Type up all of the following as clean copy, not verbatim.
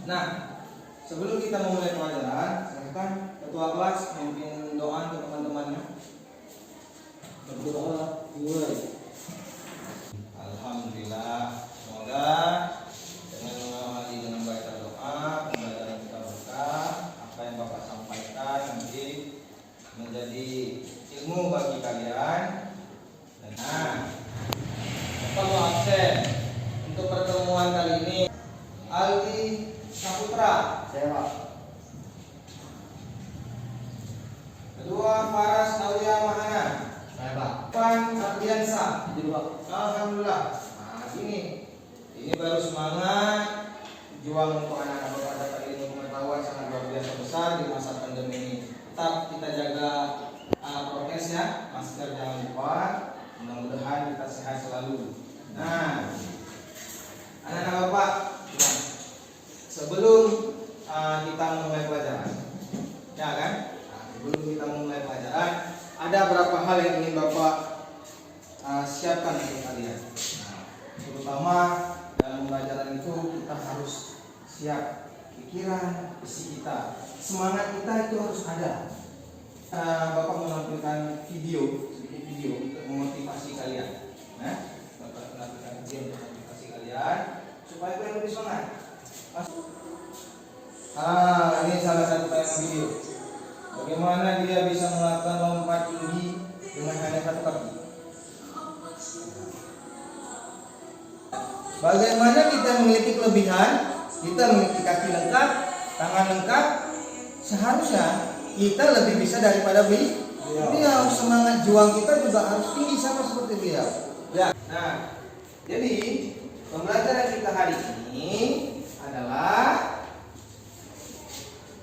Nah, sebelum kita memulai pelajaran, silakan ketua kelas memimpin doa untuk teman-temannya. Berdoa mulai. Alhamdulillah, semoga dengan mengawali dengan baca doa, pembelajaran kita berkah. Apa yang Bapak sampaikan nanti menjadi ilmu bagi kalian. Dan Bapak mau absen untuk pertemuan kali ini. Aldi Saputra, Saya Pak. kedua Faras Aulia Mahana, Saya Pak. Pan Ardiansa. Jadi Pak. Alhamdulillah. Nah, ini baru semangat juang untuk anak-anak Bapak dapat ilmu pengetahuan sangat luar biasa besar di masa pandemi ini. Tetap kita jaga prokes ya, masker jangan lupa. Mudah-mudahan kita sehat selalu. Nah, anak-anak Bapak, sebelum kita memulai pelajaran, ya kan? Nah, sebelum kita memulai pelajaran, ada beberapa hal yang ingin Bapak siapkan untuk kalian. Nah, terutama dalam pembelajaran itu kita harus siap pikiran, isi kita, semangat kita itu harus ada. Bapak menampilkan sedikit video untuk memotivasi kalian. Nah, Bapak menampilkan video untuk memotivasi kalian supaya kalian lebih semangat. Ini salah satu tayangan video. Bagaimana dia bisa melakukan lompat tinggi dengan hanya satu kaki. Bagaimana kita memiliki kelebihan, kita memiliki kaki lengkap, tangan lengkap, seharusnya kita lebih bisa daripada beliau. Semangat juang kita juga harus tinggi sama seperti beliau. Ya. Nah, jadi pembelajaran kita hari ini adalah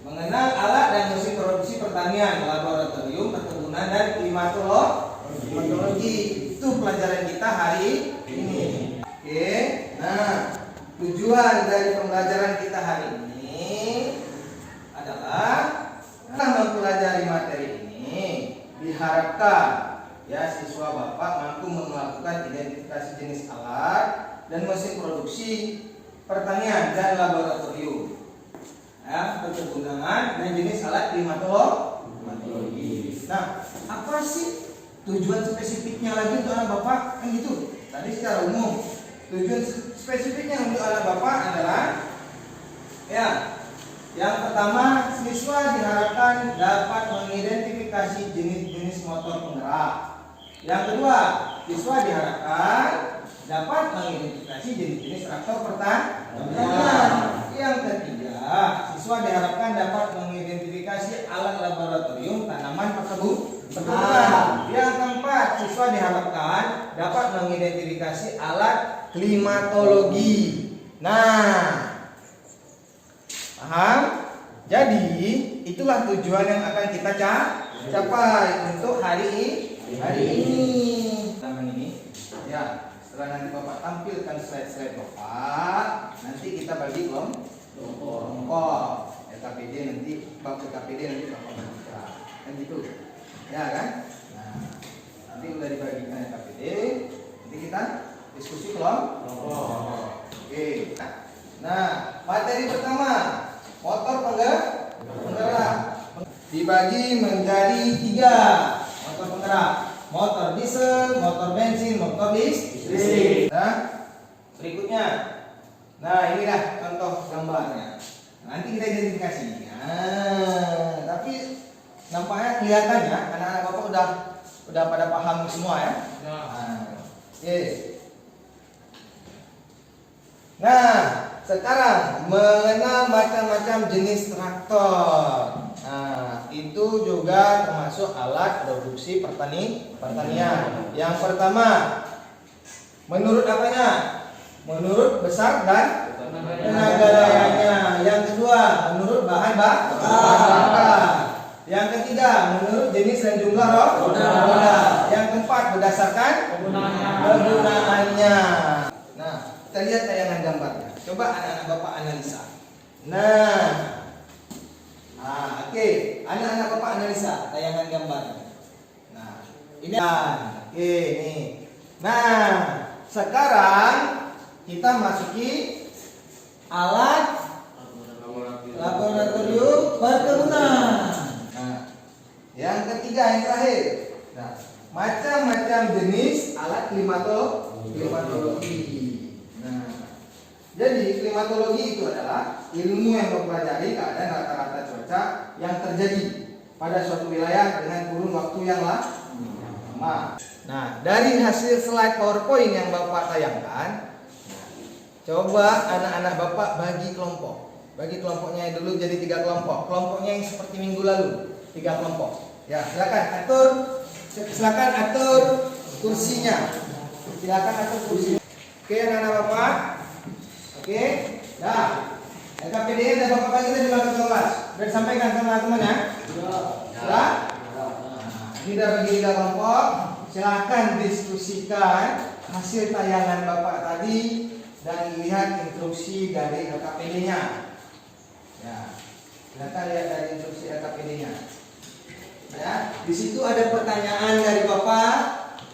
mengenal alat dan mesin produksi pertanian, laboratorium, perkebunan, dan klimatologi. Itu pelajaran kita hari ini. Oke. Nah, tujuan dari pembelajaran kita hari ini adalah mempelajari materi ini diharapkan ya siswa Bapak mampu melakukan identifikasi jenis alat dan mesin produksi pertanian dan laboratorium, ya, perkebunan dan jenis alat klimatologi. Nah, apa sih tujuan spesifiknya lagi untuk anak Bapak? Kan gitu. Tadi secara umum tujuan spesifiknya untuk anak Bapak adalah ya, yang pertama, siswa diharapkan dapat mengidentifikasi jenis-jenis motor penggerak. Yang kedua, siswa diharapkan dapat mengidentifikasi jenis-jenis traktor pertanian. Yang ketiga, siswa diharapkan dapat mengidentifikasi alat laboratorium tanaman perkebunan. Yang keempat, siswa diharapkan dapat mengidentifikasi alat klimatologi. Nah, paham? Jadi itulah tujuan yang akan kita capai untuk hari ini. Taman ini, ya. Setelah nanti Bapak tampilkan slide-slide Bapak, nanti kita bagi kelompok. LKPD nanti Bapak baca. Kan gitu, ya kan? Nah, nanti udah dibagikan LKPD, nanti kita diskusi kelompok. Oke. Nah, materi pertama, motor penggerak dibagi menjadi 3 motor penggerak: motor diesel, motor bensin, motor listrik. Nah, berikutnya, nah inilah contoh gambarnya. Nanti kita identifikasi. Nah, tapi nampaknya kelihatan ya, anak-anak Bapak udah pada paham semua ya. Nah, oke. Nah, sekarang mengenal macam-macam jenis traktor. Nah, itu juga termasuk alat produksi pertanian. Yang pertama, menurut apanya? Menurut besar dan tenaga dayanya. Yang kedua, menurut bahan bakar. Yang ketiga, menurut jenis dan jumlah roda. Yang keempat, berdasarkan kegunaannya. Nah, kita lihat tayangan gambarnya. Coba anak-anak Bapak analisa. Oke. Anak-anak Bapak analisa tayangan gambarnya. Nah, ini. Oke, nih. Nah, sekarang kita masuki alat perkebunan. Nah, yang ketiga, yang terakhir. Nah, macam-macam jenis alat klimatologi. Nah, jadi klimatologi itu adalah ilmu yang mempelajari keadaan rata-rata cuaca yang terjadi pada suatu wilayah dengan kurun waktu yang lama. Nah, dari hasil slide PowerPoint yang Bapak tayangkan, coba anak-anak Bapak bagi kelompok. Bagi kelompoknya dulu jadi 3 kelompok. Kelompoknya yang seperti minggu lalu, 3 kelompok. Ya, silakan atur kursinya. Silakan atur kursinya. Oke, anak-anak Bapak. Oke. Nah, LKPD dan Bapak bagi tadi di kelas. Sudah disampaikan sama teman-teman ya? Sudah? Ini sudah bagi 3 kelompok. Silakan diskusikan hasil tayangan Bapak tadi dan lihat instruksi dari LKPD-nya. Ya, silakan lihat dari instruksi LKPD-nya. Ya, di situ ada pertanyaan dari Bapak.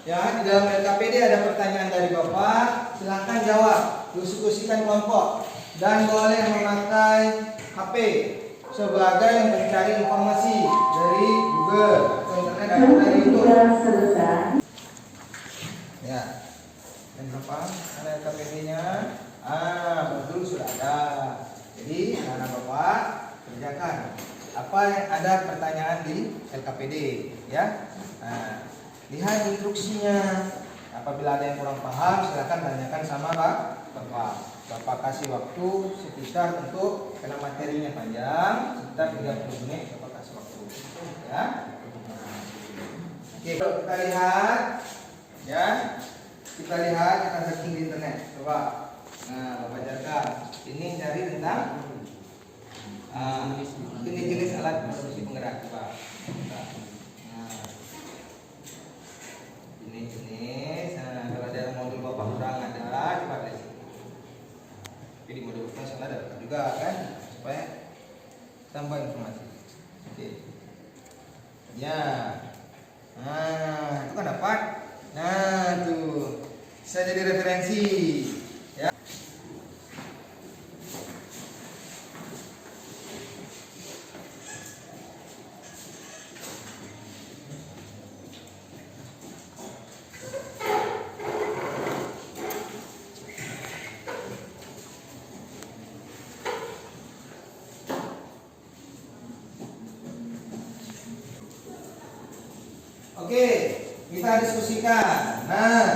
Ya, di dalam LKPD ada pertanyaan dari Bapak. Silakan jawab. Diskusikan kelompok dan boleh memakai HP sebagai mencari informasi dari Google atau internet atau dari YouTube. Ya, dan Bapak ada LKPD-nya. Betul sudah ada. Jadi anak Bapak kerjakan apa yang ada pertanyaan di LKPD, ya. Nah, lihat instruksinya. Apabila ada yang kurang paham, silakan tanyakan sama Bapak. Bapak kasih waktu sekitar untuk karena materinya panjang, sekitar 30 menit Bapak kasih waktu. Ya. Oke, kalau kita lihat, ya, kita searching di internet. Coba, nah, Bapak ajarkan. Ini cari tentang jenis-jenis alat produksi penggerak. Coba. Nah, jenis. Nah, kalau ada modul Bapak kurang ada, coba lihat. Jadi modul nasional ada juga kan, supaya tambah informasi. Oke. Ya. Nah, itu kan dapat. Nah, tuh bisa jadi referensi. Ya. Oke, kita diskusikan. Nah,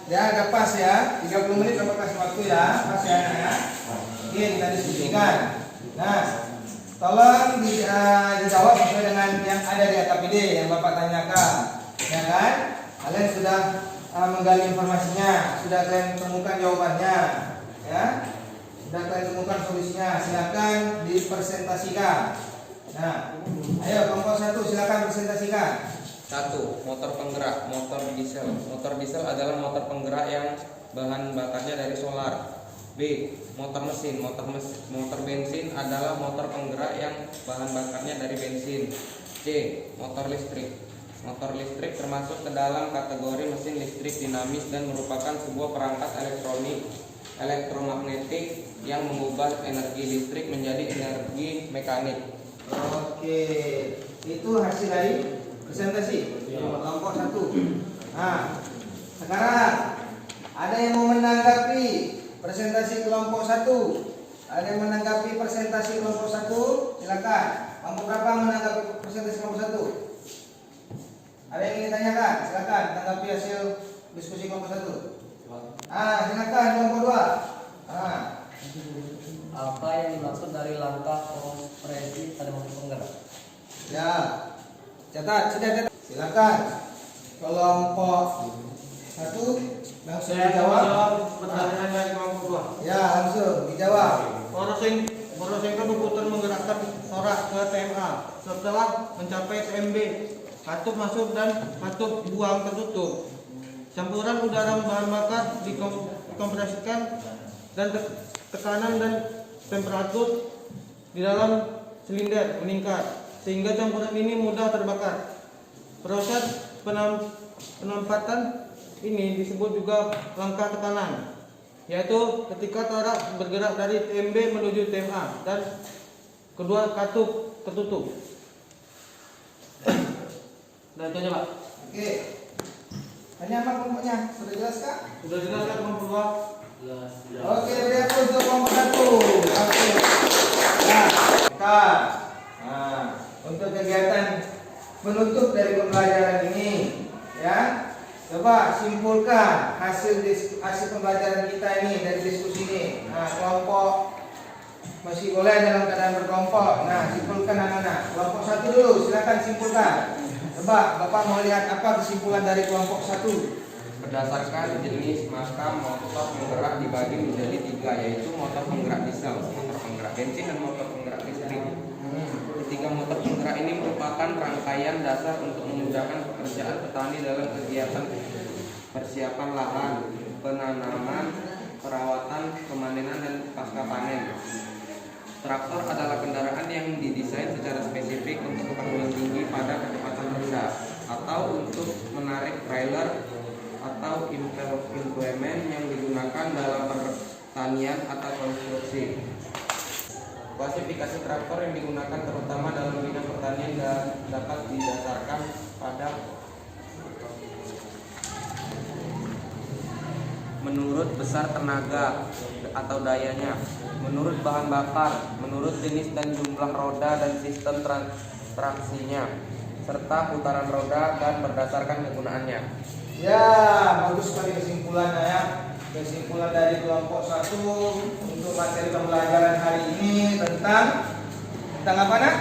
ya ada pas ya, 30 menit Bapak kasih waktu ya, pas ya. Oke, kita diskusikan. Nah, tolong dijawab sesuai dengan yang ada di LKPD yang Bapak tanyakan, ya kan? Kalian sudah menggali informasinya, sudah kalian temukan jawabannya, ya, sudah kalian temukan solusinya. Silakan dipresentasikan. Nah, ayo kelompok 1 silakan presentasikan. 1. Motor penggerak, motor diesel. Motor diesel adalah motor penggerak yang bahan bakarnya dari solar. B. Motor mesin. Motor bensin adalah motor penggerak yang bahan bakarnya dari bensin. C. Motor listrik. Motor listrik termasuk ke dalam kategori mesin listrik dinamis dan merupakan sebuah perangkat elektromagnetik yang mengubah energi listrik menjadi energi mekanik. Oke, itu hasil dari presentasi kelompok 1. Nah, sekarang ada yang mau menanggapi presentasi kelompok 1? Ada yang menanggapi presentasi kelompok 1? Silakan. Kelompok berapa menanggapi presentasi kelompok 1? Ada yang ingin tanyakan? Silakan tanggapi hasil diskusi kelompok 1. Silakan kelompok 2. Apa yang dimaksud dari langkah operasi pada motor penggerak? Ya. Catat, sudah catat. Silakan. Kelompok 1 langsung dijawab. Pertanyaan dari kelompok 2. Ya, langsung dijawab. Poros yang berputar menggerakkan torak ke TMA setelah mencapai TMB. Katup masuk dan katup buang tertutup. Campuran udara bahan bakar dikompresikan dan tekanan dan temperatur di dalam silinder meningkat sehingga campuran ini mudah terbakar. Proses penempatan ini disebut juga langkah tekanan, yaitu ketika torak bergerak dari TMB menuju TMA dan kedua katup tertutup. Nah itu aja Pak. Oke. Tanya apa kelompoknya? Sudah jelas Kak? Sudah jelas kan kelompok 2? Oke, beri aku untuk kelompok 1. Oke. Nah, Kak. Nah, untuk kegiatan penutup dari pembelajaran ini, ya. Coba simpulkan hasil pembelajaran kita ini dari diskusi ini. Nah, kelompok masih boleh dalam keadaan berkelompok. Nah, simpulkan anak-anak. Kelompok 1 dulu, silakan simpulkan. Coba Bapak mau lihat apa kesimpulan dari kelompok 1. Berdasarkan jenis maka motor penggerak dibagi menjadi 3, yaitu motor penggerak diesel, motor penggerak bensin, dan motor penggerak listrik. Ketiga motor penggerak ini merupakan rangkaian dasar untuk memudahkan pekerjaan petani dalam kegiatan persiapan lahan, penanaman, perawatan, pemanenan, dan pasca panen. Traktor adalah kendaraan yang didesain secara spesifik untuk keperluan tinggi pada kecepatan rendah, atau untuk menarik trailer atau implement yang digunakan dalam pertanian atau konstruksi. Klasifikasi traktor yang digunakan terutama dalam bidang pertanian dapat didasarkan pada menurut besar tenaga atau dayanya, menurut bahan bakar, menurut jenis dan jumlah roda dan sistem traksinya, serta putaran roda dan berdasarkan kegunaannya. Ya, bagus sekali kesimpulannya ya. Kesimpulan dari kelompok 1 untuk materi pembelajaran hari ini tentang apa nak?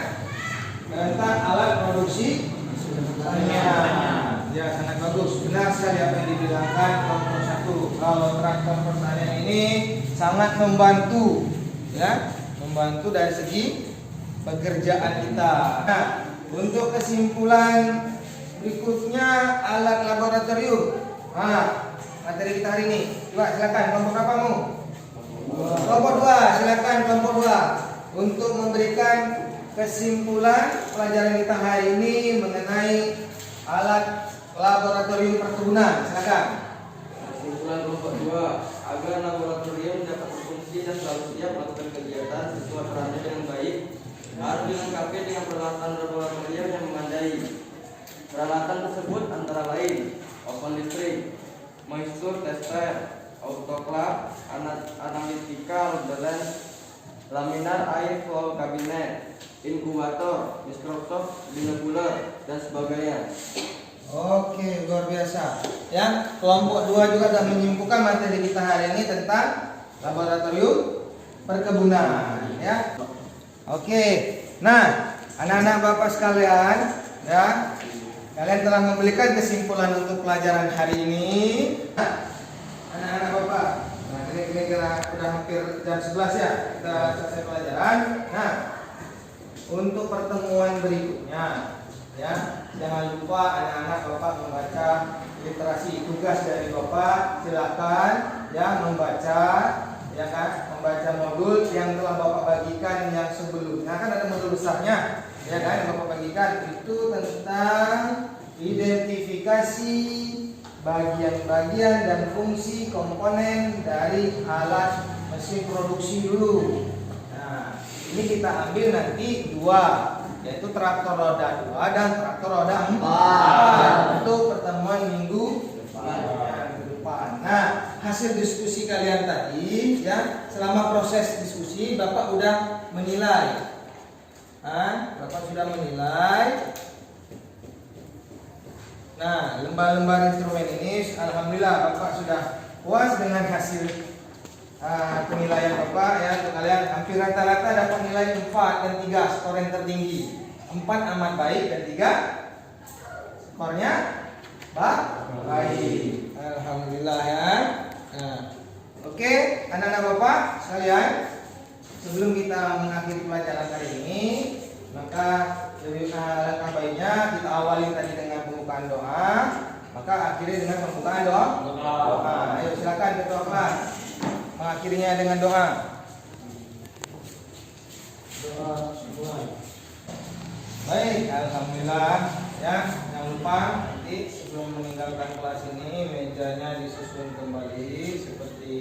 Tentang alat produksi pertanian. Ya, sangat bagus. Benar sekali apa yang dibilangkan kelompok 1. Kalau traktor pertanian ini sangat membantu, ya, membantu dari segi pekerjaan kita. Nah, untuk kesimpulan berikutnya alat laboratorium. Nah, materi kita hari ini. Coba silakan kelompok apa kamu? Kelompok 2, silakan kelompok 2 untuk memberikan kesimpulan pelajaran kita hari ini mengenai alat laboratorium perkebunan. Silakan. Kesimpulan kelompok 2, agar laboratorium dapat berfungsi dan selalu siap melakukan kegiatan sesuai perannya dengan baik, harus dilengkapi dengan peralatan laboratorium yang memadai. Peralatan tersebut antara lain oven listrik, moisture tester, autoclave, analytical balance, laminar air flow cabinet, inkubator, mikroskop binokular, dan sebagainya. Oke, luar biasa. Ya, kelompok 2 juga sudah menyimpulkan materi kita hari ini tentang laboratorium perkebunan, ya. Oke. Nah, anak-anak Bapak sekalian, ya. Kalian telah memberikan kesimpulan untuk pelajaran hari ini. Nah, anak-anak Bapak, nah ini kira-kira udah hampir jam 11 ya kita selesai pelajaran. Nah, untuk pertemuan berikutnya, ya, jangan lupa anak-anak Bapak membaca literasi. Tugas dari Bapak silakan ya membaca, ya kan, membaca modul yang telah Bapak bagikan yang sebelumnya. Kan ada modul besarnya, ya kan, yang Bapak bagikan itu tentang identifikasi bagian-bagian dan fungsi komponen dari alat mesin produksi dulu. Nah, ini kita ambil nanti 2, yaitu traktor roda 2 dan traktor roda 4 untuk pertemuan minggu depan. Nah, hasil diskusi kalian tadi, ya, selama proses diskusi Bapak udah menilai. Bapak sudah menilai. Nah, lembar-lembar instrumen ini, alhamdulillah Bapak sudah puas dengan hasil penilaian Bapak, ya. Untuk kalian hampir rata-rata dapat nilai 4 dan 3, skor yang tertinggi. 4 amat baik dan 3 skornya baik. Alhamdulillah ya. Nah, oke, anak-anak Bapak sekalian, sebelum kita mengakhiri pelajaran kali ini, maka langkah baiknya kita awali tadi dengan pembukaan doa, maka akhiri dengan pembukaan doa. Ayo silakan ketua kelas mengakhirinya dengan doa. Baik, alhamdulillah ya. Jangan lupa nanti sebelum meninggalkan kelas ini mejanya disusun kembali seperti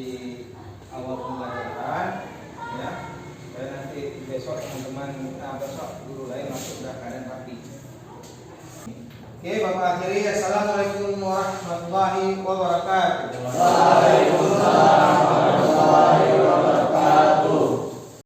awal pembelajaran, ya, supaya nanti besok teman-teman besok guru lain masuk udah keadaan rapi. Oke, Bapak akhiri. Assalamualaikum warahmatullahi wabarakatuh.